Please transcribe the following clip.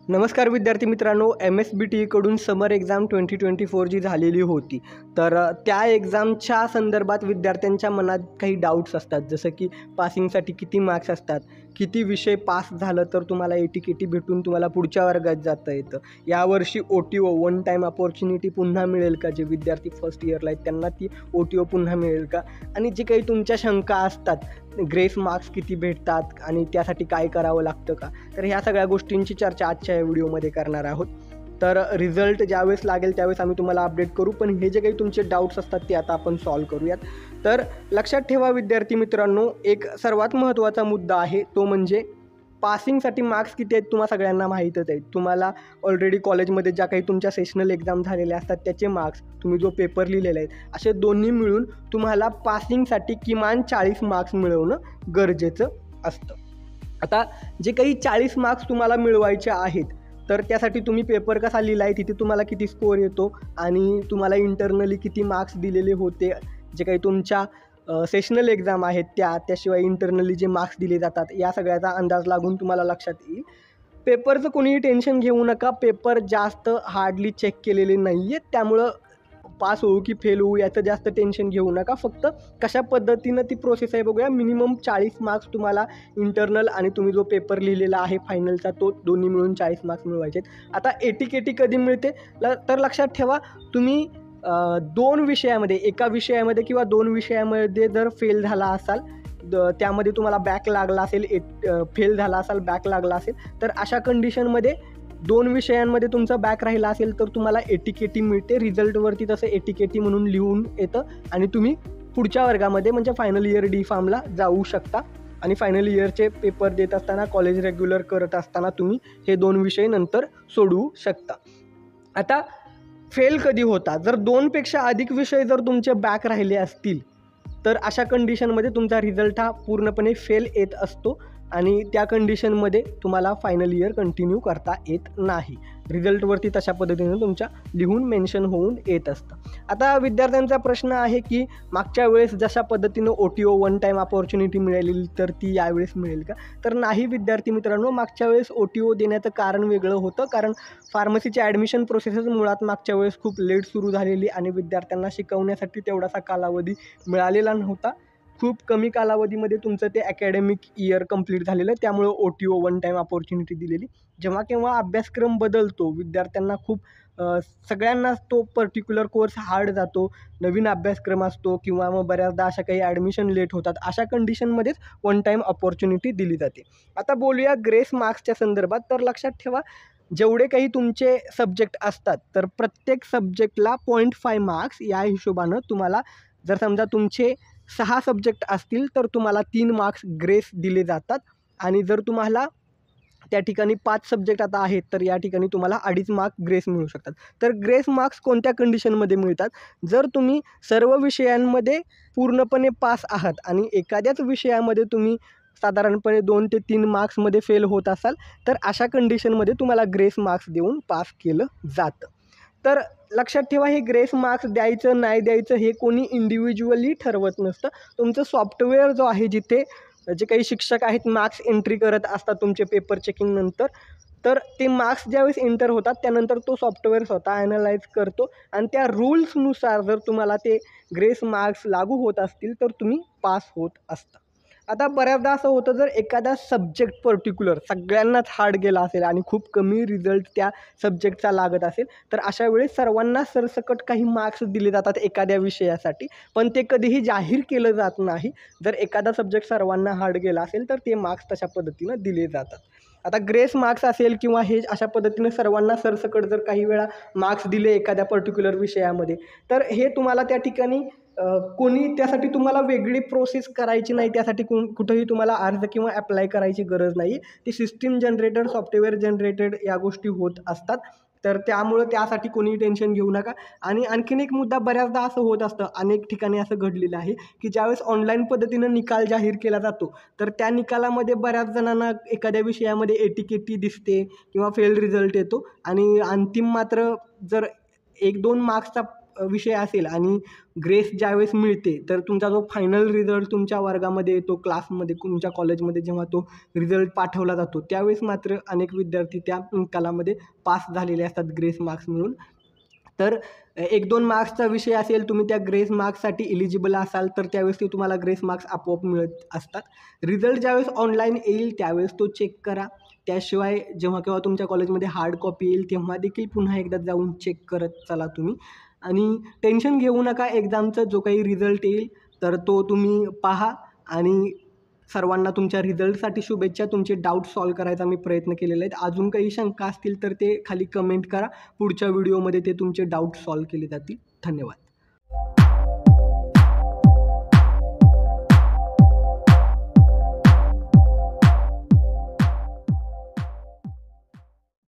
नमस्कार विद्यार्थी मित्रांनो, MSBT कडून समर एक्झाम 2024 जी झालेली होती, तर त्या एक्झामच्या संदर्भात विद्यार्थ्यांच्या मनात काही डाऊट्स असतात. जसं की पासिंगसाठी किती मार्क्स असतात, किती विषय पास झालं तर तुम्हाला AT-KT भेटून तुम्हाला पुढच्या वर्गात जाता येतं. यावर्षी OTO वन टाईम अपॉर्च्युनिटी पुन्हा मिळेल का? जे विद्यार्थी फर्स्ट इयरला आहेत त्यांना ती OTO पुन्हा मिळेल का? आणि जे काही तुमच्या शंका असतात, ग्रेस मार्क्स किती भेटतात आणि त्यासाठी काय करावं लागतं का? तर ह्या सगळ्या गोष्टींची चर्चा आजच्या या व्हिडिओमध्ये करणार आहोत. तर रिझल्ट ज्यावेळेस लागेल त्यावेळेस आम्ही तुम्हाला अपडेट करू, पण हे जे काही तुमचे डाऊट्स असतात ते आता आपण सॉल्व्ह करूयात. तर लक्षात ठेवा विद्यार्थी मित्रांनो, एक सर्वात महत्त्वाचा मुद्दा आहे तो म्हणजे पासिंगसाठी मार्क्स किती आहेत तुम्हा सगळ्यांना माहीतच आहेत. तुम्हाला ऑलरेडी कॉलेजमध्ये ज्या काही तुमच्या सेशनल एक्झाम झालेल्या असतात त्याचे मार्क्स, तुम्ही जो पेपर लिहिलेला आहे, असे दोन्ही मिळून तुम्हाला पासिंगसाठी किमान 40 मार्क्स मिळवणं गरजेचं असतं. आता जे काही 40 मार्क्स तुम्हाला मिळवायचे आहेत, तर त्यासाठी तुम्ही पेपर कसा लिहिला आहे, तिथे तुम्हाला किती स्कोअर येतो आणि तुम्हाला इंटरनली किती मार्क्स दिलेले होते, जे काही तुमच्या सेशनल एक्झाम आहेत त्याशिवाय इंटरनली जे मार्क्स दिले जातात, या सगळ्याचा अंदाज लागून तुम्हाला लक्षात येईल. पेपरचं कोणीही टेन्शन घेऊ नका. पेपर जास्त हार्डली चेक केलेले नाही आहेत, त्यामुळं पास होऊ की फेल होऊ याचं जास्त टेन्शन घेऊ नका. फक्त कशा पद्धतीनं ती प्रोसेस आहे बघूया. मिनिमम 40 मार्क्स तुम्हाला इंटरनल आणि तुम्ही जो पेपर लिहिलेला आहे फायनलचा, तो दोन्ही मिळून 40 मार्क्स मिळवायचे आहेत. आता AT-KT कधी मिळते तर लक्षात ठेवा, तुम्ही 2 विषयामध्ये, एका विषयामध्ये किंवा 2 विषयामध्ये जर फेल झाला असाल, त्यामध्ये तुम्हाला बॅक लागला असेल, फेल झाला असाल, बॅक लागला असेल, तर अशा कंडिशनमध्ये 2 विषयांमध्ये तुमचा बॅक राहिला असेल तर तुम्हाला AT-KT मिळते. रिझल्टवरती तसं AT-KT म्हणून लिहून येतं आणि तुम्ही पुढच्या वर्गामध्ये म्हणजे फायनल इयर D-Pharmला जाऊ शकता. आणि फायनल इयरचे पेपर देत असताना, कॉलेज रेग्युलर करत असताना तुम्ही हे 2 विषय नंतर सोडवू शकता. आता फेल कधी होता? जर 2पेक्षा अधिक विषय जर तुमचे बॅक राहिले असतील, तर अशा कंडिशनमध्ये तुमचा रिझल्ट हा पूर्णपणे फेल येत असतो आणि त्या कंडिशनमध्ये तुम्हाला फायनल इयर कंटिन्यू करता येत नाही. रिझल्टवरती तशा पद्धतीनं तुमच्या लिहून मेन्शन होऊन येत असतं. आता विद्यार्थ्यांचा प्रश्न आहे की मागच्या वेळेस जशा पद्धतीनं OTO वन टाईम अपॉर्च्युनिटी मिळालेली, तर ती यावेळेस मिळेल का? तर नाही विद्यार्थी मित्रांनो, मागच्या वेळेस OTO देण्याचं कारण वेगळं होतं. कारण फार्मसीची ॲडमिशन प्रोसेसच मुळात मागच्या वेळेस खूप लेट सुरू झालेली आणि विद्यार्थ्यांना शिकवण्यासाठी तेवढासा कालावधी मिळालेला नव्हता. खूप कमी कालावधीमध्ये तुमचं ते अकॅडमिक इयर कंप्लीट झालेलं आहे, त्यामुळं OTO वन टाईम अपॉर्च्युनिटी दिलेली. जेव्हा केव्हा अभ्यासक्रम बदलतो, विद्यार्थ्यांना खूप सगळ्यांनाच तो पर्टिक्युलर कोर्स हार्ड जातो, नवीन अभ्यासक्रम असतो किंवा मग बऱ्याचदा अशा काही ॲडमिशन लेट होतात, अशा कंडिशनमध्येच वन टाईम अपॉर्च्युनिटी दिली जाते. आता बोलूया ग्रेस मार्क्सच्या संदर्भात. तर लक्षात ठेवा, जेवढे काही तुमचे सब्जेक्ट असतात, तर प्रत्येक सब्जेक्टला 0.5 मार्क्स या हिशोबानं तुम्हाला, जर समजा तुमचे 6 सब्जेक्ट असतील तर तुम्हाला 3 मार्क्स ग्रेस दिले जातात आणि जर तुम्हाला त्या ठिकाणी 5 सब्जेक्ट आता आहेत, तर या ठिकाणी तुम्हाला 2.5 मार्क ग्रेस मिळू शकतात. तर ग्रेस मार्क्स कोणत्या कंडिशनमध्ये मिळतात? जर तुम्ही सर्व विषयांमध्ये पूर्णपणे पास आहात आणि एखाद्याच विषयामध्ये तुम्ही साधारणपणे 2 ते 3 मार्क्समध्ये फेल होत असाल, तर अशा कंडिशनमध्ये तुम्हाला ग्रेस मार्क्स देऊन पास केलं जातं. तर लक्षात ठेवा, हे ग्रेस मार्क्स द्यायचं नाही द्यायचं हे कोणी इंडिव्हिज्युअली ठरवत नसतं. तुमचं सॉफ्टवेअर जो आहे, जिथे जे काही शिक्षक आहेत मार्क्स एंट्री करत असतात तुमचे पेपर चेकिंगनंतर, तर ते मार्क्स ज्यावेळेस एंटर होतात त्यानंतर तो सॉफ्टवेअर स्वतः ॲनालाइज करतो आणि त्या रूल्सनुसार जर तुम्हाला ते ग्रेस मार्क्स लागू होत असतील तर तुम्ही पास होत असता. आता बऱ्याचदा असं होतं, जर एखादा सब्जेक्ट पर्टिक्युलर सगळ्यांनाच हार्ड गेला असेल आणि खूप कमी रिझल्ट त्या सब्जेक्टचा लागत असेल, तर अशा वेळेस सर्वांना सरसकट काही मार्क्स दिले जातात एखाद्या विषयासाठी, पण ते कधीही जाहीर केलं जात नाही. जर एखादा सब्जेक्ट सर्वांना हार्ड गेला असेल तर ते मार्क्स तशा पद्धतीनं दिले जातात. आता ग्रेस मार्क्स असेल किंवा हे अशा पद्धतीने सर्वांना सरसकट जर काही वेळा मार्क्स दिले एखाद्या पर्टिक्युलर विषयामध्ये, तर हे तुम्हाला त्या ठिकाणी कोणी त्यासाठी तुम्हाला वेगळी प्रोसेस करायची नाही, त्यासाठी कुठंही तुम्हाला अर्ज किंवा ॲप्लाय करायची गरज नाही. ती सिस्टीम जनरेटेड, सॉफ्टवेअर जनरेटेड या गोष्टी होत असतात. तर त्यामुळं त्यासाठी कोणीही टेन्शन घेऊ नका. आणि आणखीन एक मुद्दा, बऱ्याचदा असं होत असतं, अनेक ठिकाणी असं घडलेलं आहे की ज्यावेळेस ऑनलाईन पद्धतीनं निकाल जाहीर केला जातो, तर त्या निकालामध्ये बऱ्याच जणांना एखाद्या विषयामध्ये AT-KT दिसते किंवा फेल रिझल्ट येतो आणि अंतिम मात्र जर 1-2 मार्क्सचा विषय असेल आणि ग्रेस ज्यावेळेस मिळते तर तुमचा जो फायनल रिझल्ट तुमच्या वर्गामध्ये येतो, क्लासमध्ये, तुमच्या कॉलेजमध्ये जेव्हा तो रिझल्ट पाठवला जातो त्यावेळेस मात्र अनेक विद्यार्थी त्या निकालामध्ये पास झालेले असतात ग्रेस मार्क्स मिळून. तर 1-2 मार्क्सचा विषय असेल, तुम्ही त्या ग्रेस मार्क्ससाठी इलिजिबल असाल तर त्यावेळेस ते तुम्हाला ग्रेस मार्क्स आपोआप मिळत असतात. रिझल्ट ज्यावेळेस ऑनलाईन येईल त्यावेळेस तो चेक करा. त्याशिवाय जेव्हा केव्हा तुमच्या कॉलेजमध्ये हार्ड कॉपी येईल तेव्हा देखील पुन्हा एकदा जाऊन चेक करत चला तुम्ही. आणि टेन्शन घेऊ नका, एक्झामचा जो काही रिझल्ट येईल तर तो तुम्ही पहा. आणि सर्वांना तुमच्या रिझल्टसाठी शुभेच्छा. तुमचे डाऊट सॉल्व्ह करायचा मी प्रयत्न केलेले आहेत. अजून काही शंका असतील तर ते खाली कमेंट करा. पुढच्या व्हिडिओमध्ये ते तुमचे डाऊट सॉल्व्ह केले जातील. धन्यवाद.